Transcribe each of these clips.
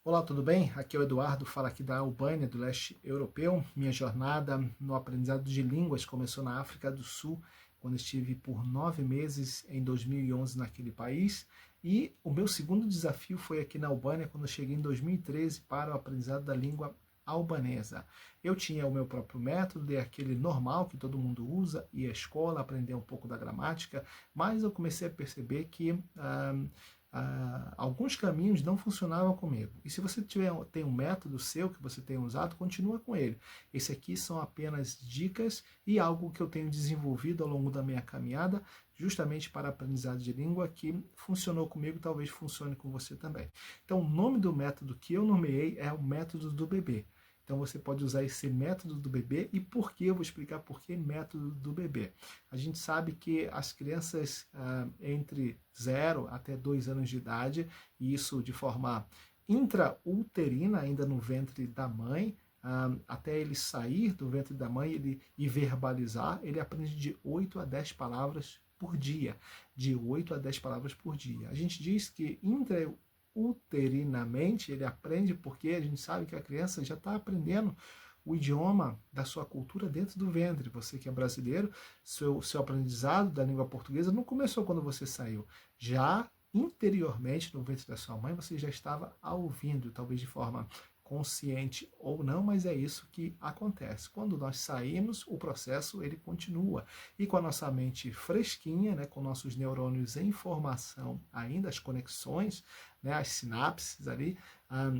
Olá, tudo bem? Aqui é o Eduardo, fala aqui da Albânia, do leste europeu. Minha jornada no aprendizado de línguas começou na África do Sul, quando estive por 9 meses em 2011 naquele país. E o meu segundo desafio foi aqui na Albânia, quando eu cheguei em 2013 para o aprendizado da língua albanesa. Eu tinha o meu próprio método, é aquele normal que todo mundo usa, ir à escola, aprender um pouco da gramática, mas eu comecei a perceber que alguns caminhos não funcionavam comigo. E se você tem um método seu que você tem usado, continua com ele. Esse aqui são apenas dicas e algo que eu tenho desenvolvido ao longo da minha caminhada, justamente para aprendizado de língua, que funcionou comigo, talvez funcione com você também. Então, o nome do método que eu nomeei é o método do bebê. Então você pode usar esse método do bebê. E por que? Eu vou explicar por que método do bebê. A gente sabe que as crianças entre 0 até 2 anos de idade, e isso de forma intrauterina, ainda no ventre da mãe, até ele sair do ventre da mãe e verbalizar, ele aprende de 8 a 10 palavras por dia. De 8 a 10 palavras por dia. A gente diz que uterinamente ele aprende porque a gente sabe que a criança já está aprendendo o idioma da sua cultura dentro do ventre. Você que é brasileiro, seu aprendizado da língua portuguesa não começou quando você saiu. Já interiormente no ventre da sua mãe você já estava ouvindo, talvez de forma consciente ou não, mas é isso que acontece. Quando nós saímos, o processo ele continua. E com a nossa mente fresquinha, né, com nossos neurônios em formação, ainda as conexões, né, as sinapses ali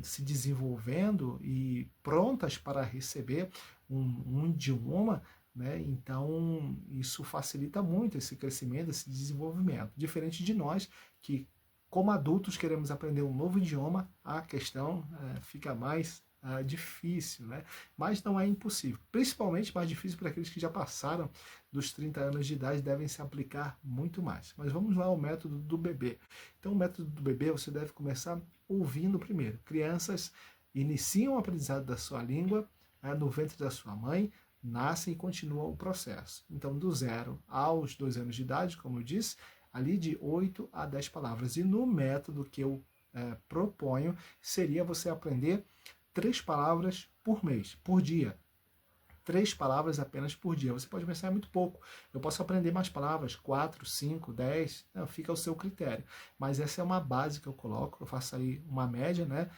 se desenvolvendo e prontas para receber um idioma, né? Então isso facilita muito esse crescimento, esse desenvolvimento. Diferente de nós que como adultos queremos aprender um novo idioma, a questão fica mais difícil, né? Mas não é impossível. Principalmente mais difícil para aqueles que já passaram dos 30 anos de idade, devem se aplicar muito mais. Mas vamos lá ao método do bebê. Então o método do bebê você deve começar ouvindo primeiro. Crianças iniciam o aprendizado da sua língua no ventre da sua mãe, nascem e continuam o processo. Então do 0 aos 2 anos de idade, como eu disse, ali de 8 a 10 palavras. E no método que eu proponho, seria você aprender 3 palavras por mês, por dia. 3 palavras apenas por dia. Você pode pensar, é muito pouco. Eu posso aprender mais palavras, 4, 5, 10, não, fica ao seu critério. Mas essa é uma base que eu coloco, eu faço aí uma média, né?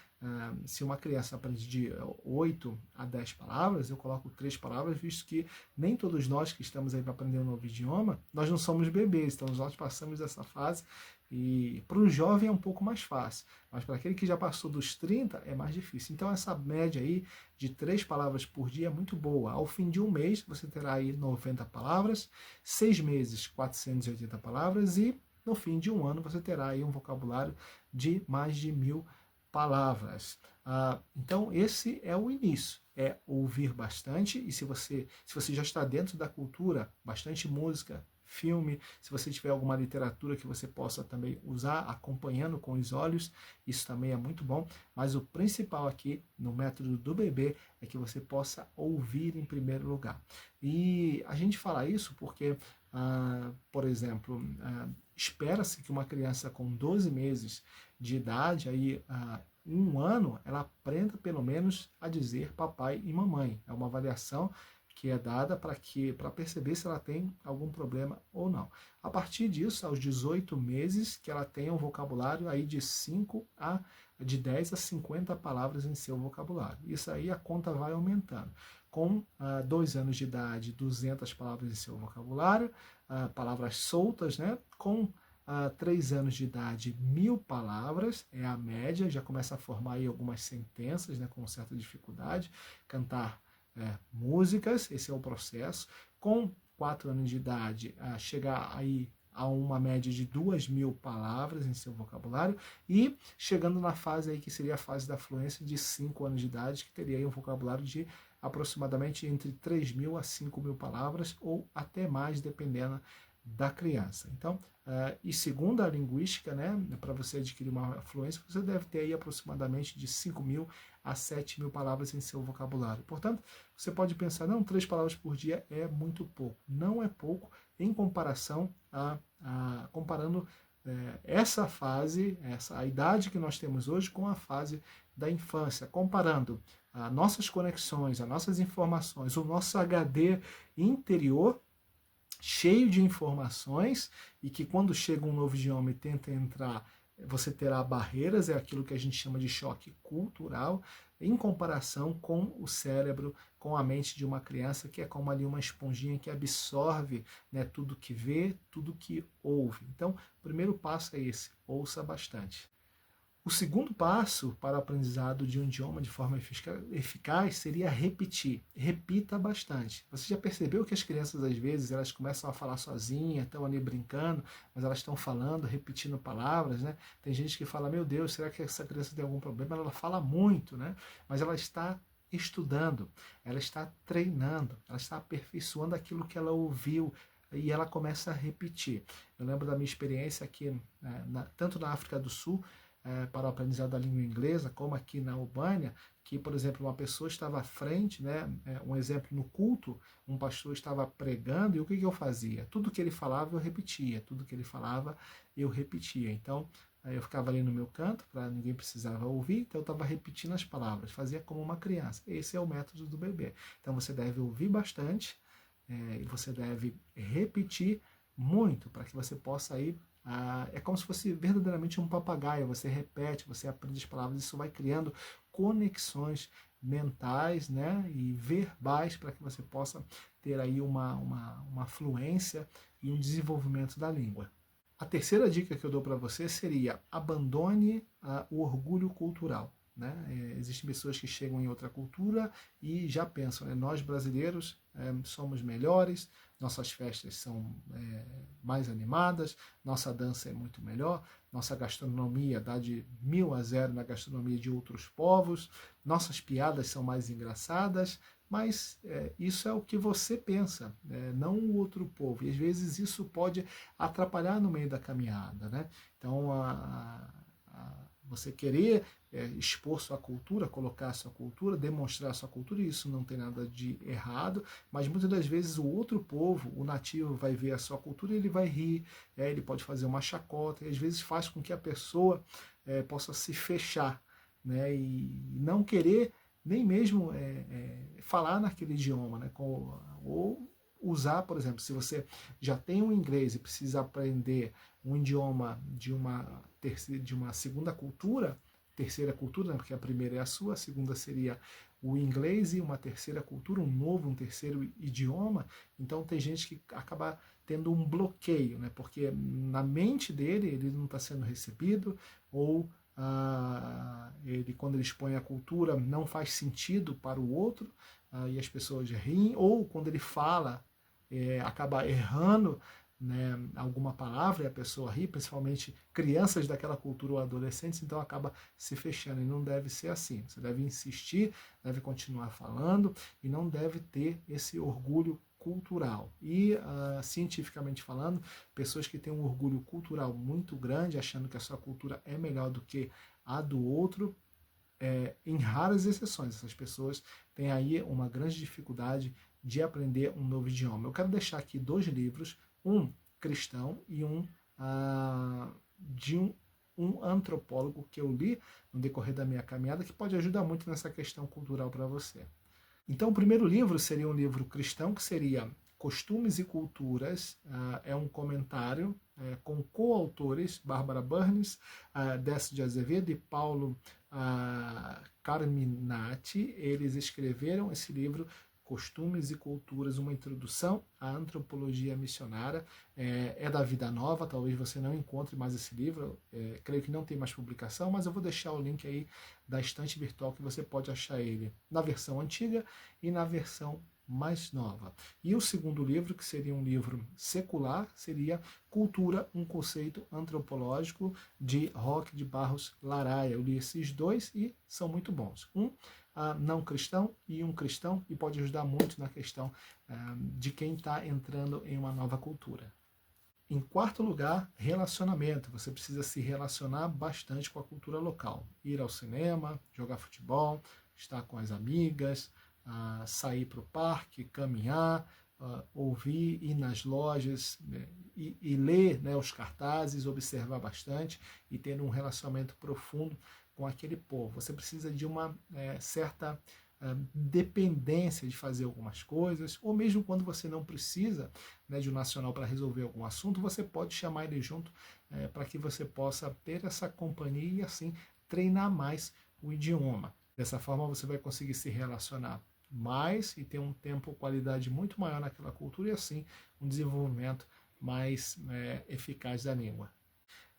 Se uma criança aprende de 8 a 10 palavras, eu coloco 3 palavras, visto que nem todos nós que estamos aí para aprender um novo idioma, nós não somos bebês, então nós passamos dessa fase. E para o jovem é um pouco mais fácil, mas para aquele que já passou dos 30 é mais difícil. Então essa média aí de 3 palavras por dia é muito boa. Ao fim de um mês você terá aí 90 palavras, 6 meses 480 palavras e no fim de um ano você terá aí um vocabulário de mais de 1000 palavras. Então esse é o início, é ouvir bastante. E se você já está dentro da cultura, bastante música, filme, se você tiver alguma literatura que você possa também usar acompanhando com os olhos, isso também é muito bom, mas o principal aqui no método do bebê é que você possa ouvir em primeiro lugar. E a gente fala isso porque, por exemplo, espera-se que uma criança com 12 meses de idade, aí, em um ano, ela aprenda pelo menos a dizer papai e mamãe. É uma avaliação que é dada para perceber se ela tem algum problema ou não. A partir disso, aos 18 meses, que ela tenha um vocabulário aí de 10 a 50 palavras em seu vocabulário. Isso aí a conta vai aumentando. Com 2 anos de idade, 200 palavras em seu vocabulário, palavras soltas, né? Com 3 anos de idade, 1000 palavras, é a média, já começa a formar aí algumas sentenças, né, com certa dificuldade, cantar músicas, esse é o processo. Com 4 anos de idade, chegar aí a uma média de 2000 palavras em seu vocabulário, e chegando na fase aí que seria a fase da fluência de 5 anos de idade, que teria aí um vocabulário de aproximadamente entre 3.000 a 5.000 palavras, ou até mais, dependendo da criança. Então, e segundo a linguística, né, para você adquirir uma fluência, você deve ter aí aproximadamente de 5.000 a 7.000 palavras em seu vocabulário. Portanto, você pode pensar, não, 3 palavras por dia é muito pouco. Não é pouco em comparação comparando essa fase, a idade que nós temos hoje com a fase da infância, comparando as nossas conexões, as nossas informações, o nosso HD interior cheio de informações, e que quando chega um novo idioma e tenta entrar, você terá barreiras, é aquilo que a gente chama de choque cultural, em comparação com o cérebro, com a mente de uma criança, que é como ali uma esponjinha que absorve, né, tudo que vê, tudo que ouve. Então, o primeiro passo é esse: ouça bastante. O segundo passo para o aprendizado de um idioma de forma eficaz seria repetir. Repita bastante. Você já percebeu que as crianças, às vezes, elas começam a falar sozinhas, estão ali brincando, mas elas estão falando, repetindo palavras, né? Tem gente que fala, meu Deus, será que essa criança tem algum problema? Ela fala muito, né? Mas ela está estudando, ela está treinando, ela está aperfeiçoando aquilo que ela ouviu, e ela começa a repetir. Eu lembro da minha experiência aqui, tanto na África do Sul, para o aprendizado da língua inglesa, como aqui na Albânia, que, por exemplo, uma pessoa estava à frente, né, um exemplo no culto, um pastor estava pregando, e o que eu fazia? Tudo que ele falava eu repetia, tudo que ele falava eu repetia. Então, eu ficava ali no meu canto, para ninguém precisava ouvir, então eu estava repetindo as palavras, fazia como uma criança. Esse é o método do bebê. Então você deve ouvir bastante, e você deve repetir muito, para que você possa ir. É como se fosse verdadeiramente um papagaio. Você repete, você aprende as palavras, isso vai criando conexões mentais, né, e verbais, para que você possa ter aí uma fluência e um desenvolvimento da língua. A terceira dica que eu dou para você seria: abandone o orgulho cultural. Né? Existem pessoas que chegam em outra cultura e já pensam, né? Nós brasileiros somos melhores, nossas festas são mais animadas, nossa dança é muito melhor, nossa gastronomia dá de 1000-0 na gastronomia de outros povos, nossas piadas são mais engraçadas, mas isso é o que você pensa, não o outro povo. E às vezes isso pode atrapalhar no meio da caminhada. Né? Então, você querer expor sua cultura, colocar sua cultura, demonstrar sua cultura, isso não tem nada de errado, mas muitas das vezes o outro povo, o nativo, vai ver a sua cultura e ele vai rir, ele pode fazer uma chacota, e às vezes faz com que a pessoa possa se fechar, né, e não querer nem mesmo falar naquele idioma, né, ou usar, por exemplo, se você já tem um inglês e precisa aprender um idioma de uma segunda cultura, terceira cultura, né, porque a primeira é a sua, a segunda seria o inglês, e uma terceira cultura, um terceiro idioma. Então tem gente que acaba tendo um bloqueio, né, porque na mente dele ele não está sendo recebido, ou ele, quando ele expõe a cultura, não faz sentido para o outro, e as pessoas riem, ou quando ele fala, acaba errando, né, alguma palavra e a pessoa ri, principalmente crianças daquela cultura ou adolescentes, então acaba se fechando, e não deve ser assim. Você deve insistir, deve continuar falando, e não deve ter esse orgulho cultural. E cientificamente falando, pessoas que têm um orgulho cultural muito grande, achando que a sua cultura é melhor do que a do outro, em raras exceções, essas pessoas têm aí uma grande dificuldade de aprender um novo idioma. Eu quero deixar aqui 2 livros, um cristão e um de um antropólogo, que eu li no decorrer da minha caminhada, que pode ajudar muito nessa questão cultural para você. Então, o primeiro livro seria um livro cristão, que seria Costumes e Culturas, é um comentário com coautores, Bárbara Burns, Décio de Azevedo e Paulo Carminati. Eles escreveram esse livro, Costumes e Culturas, uma introdução à antropologia missionária. É da Vida Nova, talvez você não encontre mais esse livro, creio que não tem mais publicação, mas eu vou deixar o link aí da estante virtual, que você pode achar ele na versão antiga e na versão mais nova. E o segundo livro, que seria um livro secular, seria Cultura, um conceito antropológico, de Roque de Barros Laraia. Eu li esses 2 e são muito bons. Um não cristão e um cristão, e pode ajudar muito na questão de quem está entrando em uma nova cultura. Em quarto lugar, relacionamento. Você precisa se relacionar bastante com a cultura local. Ir ao cinema, jogar futebol, estar com as amigas, sair para o parque, caminhar, ouvir, ir nas lojas, né, e ler, né, os cartazes, observar bastante e ter um relacionamento profundo com aquele povo. Você precisa de uma certa dependência de fazer algumas coisas, ou mesmo quando você não precisa, né, de um nacional para resolver algum assunto, você pode chamar ele junto para que você possa ter essa companhia e assim treinar mais o idioma. Dessa forma você vai conseguir se relacionar mais e ter um tempo, qualidade muito maior naquela cultura e assim um desenvolvimento mais eficaz da língua.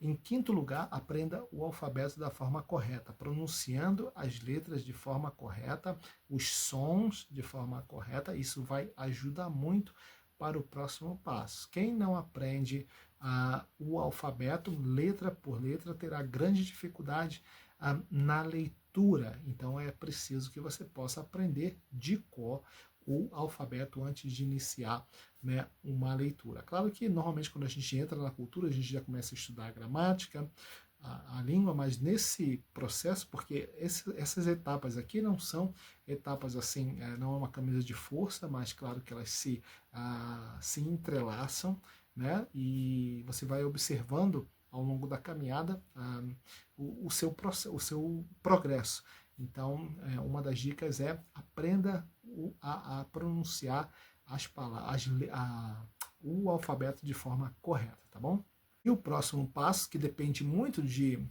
Em quinto lugar, aprenda o alfabeto da forma correta, pronunciando as letras de forma correta, os sons de forma correta. Isso vai ajudar muito para o próximo passo. Quem não aprende o alfabeto, letra por letra, terá grande dificuldade na leitura. Então é preciso que você possa aprender de cor o alfabeto antes de iniciar, né, uma leitura. Claro que normalmente quando a gente entra na cultura, a gente já começa a estudar a gramática, a língua, mas nesse processo, porque essas etapas aqui não são etapas assim, não é uma camisa de força, mas claro que elas se entrelaçam, né, e você vai observando ao longo da caminhada o seu progresso. Então, uma das dicas é aprenda a pronunciar as palavras, o alfabeto de forma correta, tá bom? E o próximo passo, que depende muito de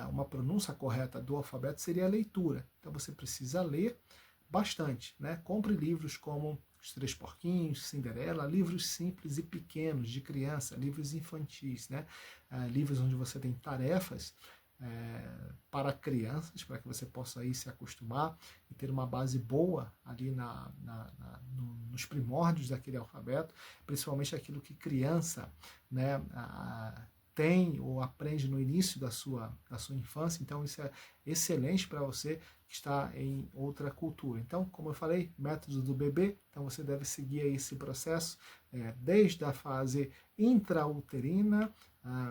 uma pronúncia correta do alfabeto, seria a leitura. Então você precisa ler bastante, né? Compre livros como Os Três Porquinhos, Cinderela, livros simples e pequenos de criança, livros infantis, né? Livros onde você tem tarefas para crianças, para que você possa aí se acostumar e ter uma base boa ali nos primórdios daquele alfabeto, principalmente aquilo que criança, né, tem ou aprende no início da sua infância. Então isso é excelente para você que está em outra cultura. Então, como eu falei, método do bebê, então você deve seguir aí esse processo desde a fase intrauterina,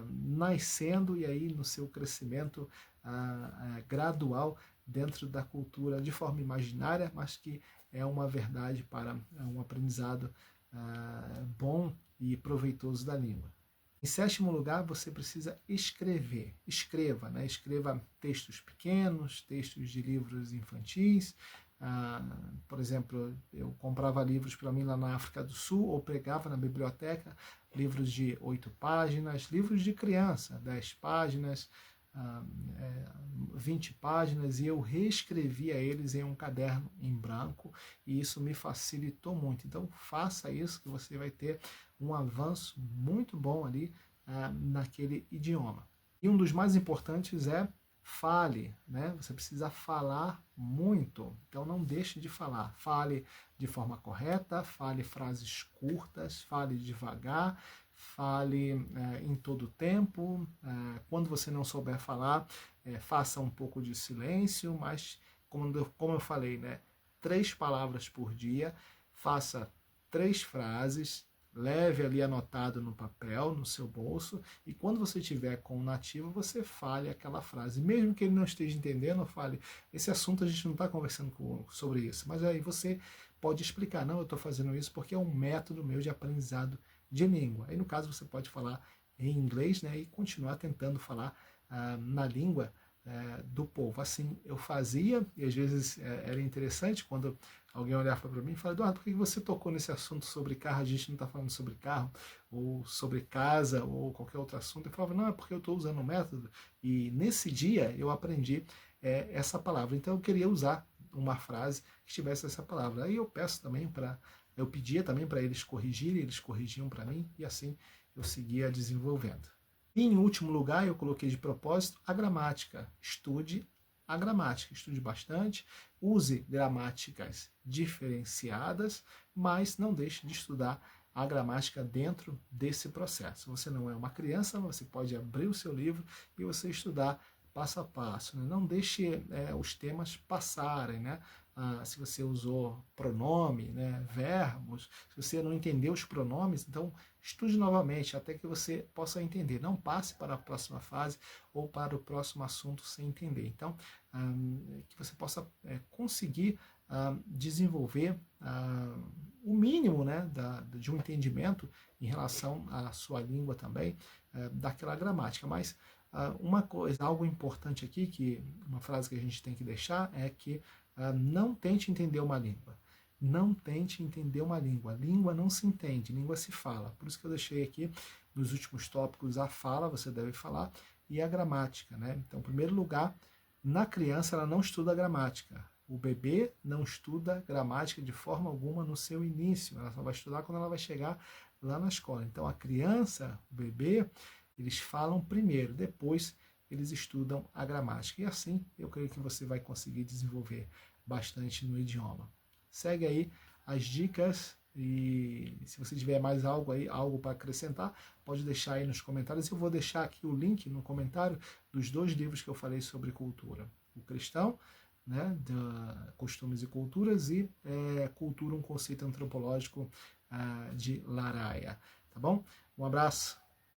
nascendo e aí no seu crescimento gradual dentro da cultura de forma imaginária, mas que é uma verdade para um aprendizado bom e proveitoso da língua. Em sétimo lugar, você precisa escrever. Escreva, né? Escreva textos pequenos, textos de livros infantis. Por exemplo, eu comprava livros para mim lá na África do Sul, ou pegava na biblioteca livros de 8 páginas, livros de criança, 10 páginas, 20 páginas, e eu reescrevia eles em um caderno em branco, e isso me facilitou muito. Então faça isso que você vai ter um avanço muito bom ali naquele idioma. E um dos mais importantes é fale, né? Você precisa falar muito, então não deixe de falar. Fale de forma correta, fale frases curtas, fale devagar, fale em todo o tempo. Quando você não souber falar, faça um pouco de silêncio, mas como eu falei, né? 3 palavras por dia, faça 3 frases, leve ali anotado no papel, no seu bolso, e quando você estiver com o nativo, você fale aquela frase. Mesmo que ele não esteja entendendo, fale, esse assunto a gente não está conversando sobre isso, mas aí você pode explicar, não, eu estou fazendo isso porque é um método meu de aprendizado de língua. Aí no caso você pode falar em inglês, né, e continuar tentando falar na língua do povo. Assim eu fazia, e às vezes era interessante quando alguém olhava para mim e falava, Eduardo, por que você tocou nesse assunto sobre carro? A gente não está falando sobre carro, ou sobre casa, ou qualquer outro assunto. Eu falava, não, é porque eu estou usando um método, e nesse dia eu aprendi essa palavra. Então eu queria usar uma frase que tivesse essa palavra. Aí eu pedia também para eles corrigirem, eles corrigiam para mim, e assim eu seguia desenvolvendo. E em último lugar, eu coloquei de propósito a gramática. Estude a gramática, estude bastante, use gramáticas diferenciadas, mas não deixe de estudar a gramática dentro desse processo. Você não é uma criança, você pode abrir o seu livro e você estudar passo a passo, né? Não deixe os temas passarem, né? Se você usou pronome, né, verbos, se você não entendeu os pronomes, então estude novamente até que você possa entender. Não passe para a próxima fase ou para o próximo assunto sem entender. Então, que você possa conseguir desenvolver o mínimo, né, de um entendimento em relação à sua língua também, daquela gramática. Mas uma coisa, algo importante aqui, que uma frase que a gente tem que deixar é que não tente entender uma língua. Não tente entender uma língua. Língua não se entende, língua se fala. Por isso que eu deixei aqui nos últimos tópicos a fala, você deve falar, e a gramática, né? Então, em primeiro lugar, na criança ela não estuda gramática. O bebê não estuda gramática de forma alguma no seu início. Ela só vai estudar quando ela vai chegar lá na escola. Então, a criança, o bebê, eles falam primeiro, depois eles estudam a gramática. E assim, eu creio que você vai conseguir desenvolver bastante no idioma. Segue aí as dicas e se você tiver mais algo aí, algo para acrescentar, pode deixar aí nos comentários. Eu vou deixar aqui o link no comentário dos 2 livros que eu falei sobre cultura. O Cristão, né, de Costumes e Culturas, e Cultura, um conceito antropológico, de Laraia. Tá bom? Um abraço.